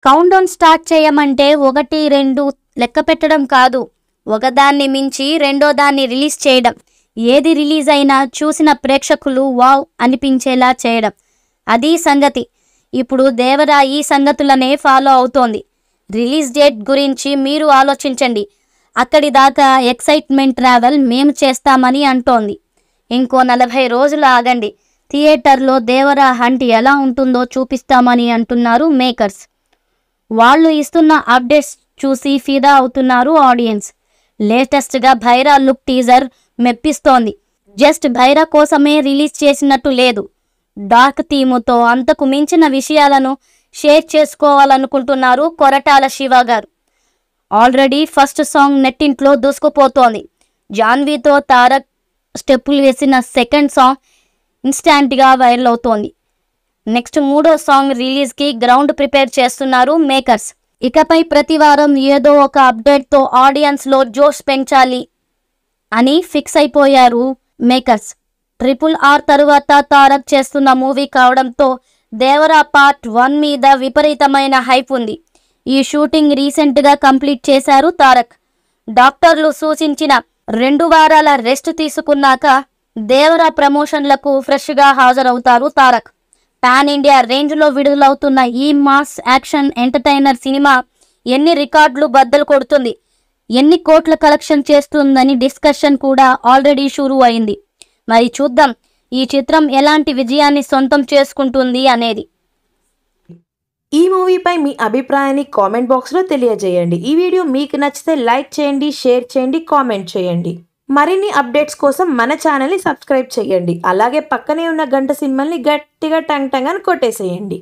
Count down start చేయమంటే 1, 2 లెక్క పెట్టడం కాదు, ఒకదాన్ని మించి రెండో దాన్ని రిలీజ్ చేయడం. ఏది రిలీజ్ అయినా చూసిన ప్రేక్షకులు వావ్ అనిపించేలా చేయడం, అది సంగతి. ఇప్పుడు దేవరా ఈ సంగతులనే ఫాలో అవుతోంది. రిలీజ్ డేట్ గురించి మీరు ఆలోచించండి. అక్కడి దాకా ఎక్సైట్మెంట్ ట్రావెల్ మేము చేస్తామని అంటోంది. ఇంకో 40 రోజులు ఆగండి, థియేటర్లో దేవరా హంట్ ఎలా ఉంటుందో చూపిస్తామని అంటున్నారు మేకర్స్. వాళ్ళు ఇస్తున్న అప్డేట్స్ చూసి ఫిదా అవుతున్నారు ఆడియన్స్. లేటెస్ట్గా భైరా లుక్ టీజర్ మెప్పిస్తోంది. జస్ట్ భైరా కోసమే రిలీజ్ చేసినట్టు లేదు, డార్క్ థీముతో అంతకు మించిన విషయాలను షేర్ చేసుకోవాలనుకుంటున్నారు కొరటాల శివ గారు. ఆల్రెడీ ఫస్ట్ సాంగ్ నెట్టింట్లో దూసుకుపోతోంది. జాన్వీతో తారక్ స్టెప్పులు వేసిన సెకండ్ సాంగ్ ఇన్స్టాంట్గా వైరల్ అవుతోంది. నెక్స్ట్ 3వ సాంగ్ రిలీజ్కి గ్రౌండ్ ప్రిపేర్ చేస్తున్నారు మేకర్స్. ఇకపై ప్రతి వారం ఏదో ఒక అప్డేట్తో ఆడియన్స్లో జోష్ పెంచాలి అని ఫిక్స్ అయిపోయారు మేకర్స్. RRR తరువాత తారక్ చేస్తున్న మూవీ కావడంతో దేవరా పార్ట్ 1 మీద విపరీతమైన హైప్ ఉంది. ఈ షూటింగ్ రీసెంట్గా కంప్లీట్ చేశారు తారక్. డాక్టర్లు సూచించిన 2 వారాల రెస్ట్ తీసుకున్నాక దేవరా ప్రమోషన్లకు ఫ్రెష్గా హాజరవుతారు తారక్. పాన్ ఇండియా రేంజ్లో విడుదలవుతున్న ఈ మాస్ యాక్షన్ ఎంటర్టైనర్ సినిమా ఎన్ని రికార్డులు బద్దలు కొడుతుంది, ఎన్ని కోట్ల కలెక్షన్ చేస్తుందని డిస్కషన్ కూడా ఆల్రెడీ షురూ అయింది. మరి చూద్దాం ఈ చిత్రం ఎలాంటి విజయాన్ని సొంతం చేసుకుంటుంది అనేది. ఈ మూవీపై మీ అభిప్రాయాన్ని కామెంట్ బాక్స్లో తెలియజేయండి. ఈ వీడియో మీకు నచ్చితే లైక్ చేయండి, షేర్ చేయండి, కామెంట్ చేయండి. మరిన్ని అప్డేట్స్ కోసం మన ఛానల్ని సబ్స్క్రైబ్ చేయండి. అలాగే పక్కనే ఉన్న గంట సింబల్ని గట్టిగా టంగ్ టంగ్ అని కొట్టేసేయండి.